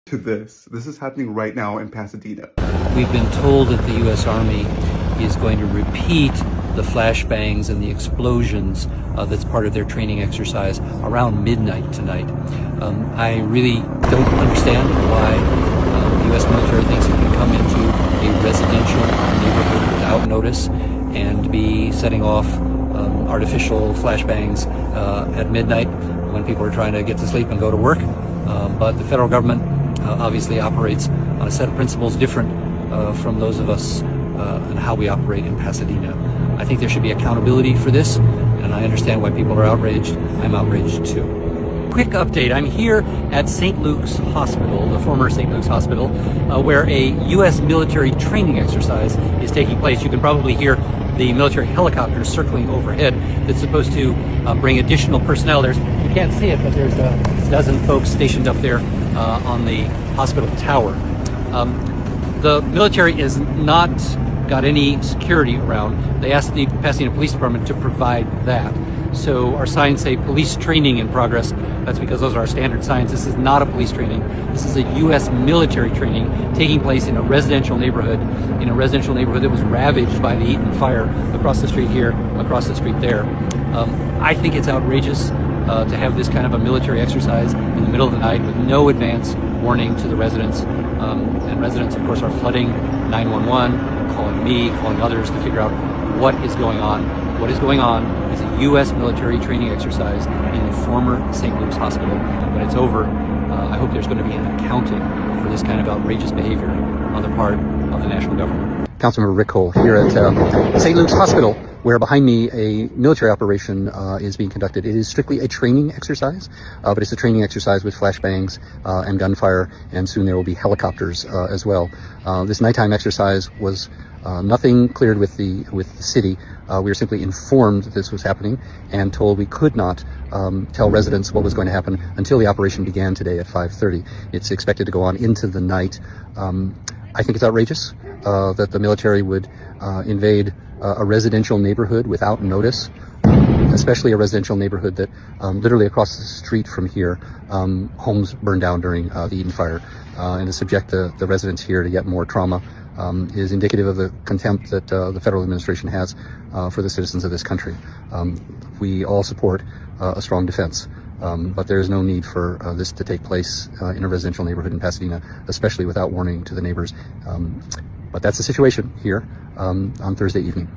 to this. This is happening right now in Pasadena. We've been told that the U.S. Army is going to repeat the flashbangs and the explosions that's part of their training exercise around midnight tonight. I really don't understand why the U.S. military thinks it can come into a residential neighborhood without notice and be setting off artificial flashbangs at midnight when people are trying to get to sleep and go to work. But the federal government obviously operates on a set of principles different from those of us and how we operate in Pasadena. I think there should be accountability for this, and I understand why people are outraged. I'm outraged too. Quick update, I'm here at St. Luke's Hospital, the former St. Luke's Hospital, where a U.S. military training exercise is taking place. You can probably hear the military helicopters circling overhead that's supposed to bring additional personnel. You can't see it, but there's a dozen folks stationed up there on the hospital tower. The military has not got any security around. They asked the Pasadena Police Department to provide that. So our signs say police training in progress. That's because those are our standard signs. This is not a police training. This is a U.S. military training taking place in a residential neighborhood, that was ravaged by the Eaton fire across the street here, across the street there. I think it's outrageous to have this kind of a military exercise in the middle of the night with no advance warning to the residents. And residents, of course, are flooding 911, calling me, calling others to figure out what is going on. What is going on is a U.S. military training exercise in the former St. Luke's Hospital. When it's over, I hope there's going to be an accounting for this kind of outrageous behavior on the part of the national government. Councilmember Rick Cole here at St. Luke's Hospital, where behind me a military operation is being conducted. It is strictly a training exercise, but it's a training exercise with flashbangs and gunfire, and soon there will be helicopters as well. This nighttime exercise was nothing cleared with the city. We were simply informed that this was happening and told we could not tell residents what was going to happen until the operation began today at 5:30. It's expected to go on into the night. I think it's outrageous that the military would invade a residential neighborhood without notice, especially a residential neighborhood that literally across the street from here, homes burned down during the Eaton fire, and to subject the residents here to yet more trauma is indicative of the contempt that the federal administration has for the citizens of this country. We all support a strong defense, but there is no need for this to take place in a residential neighborhood in Pasadena, especially without warning to the neighbors. But that's the situation here on Thursday evening.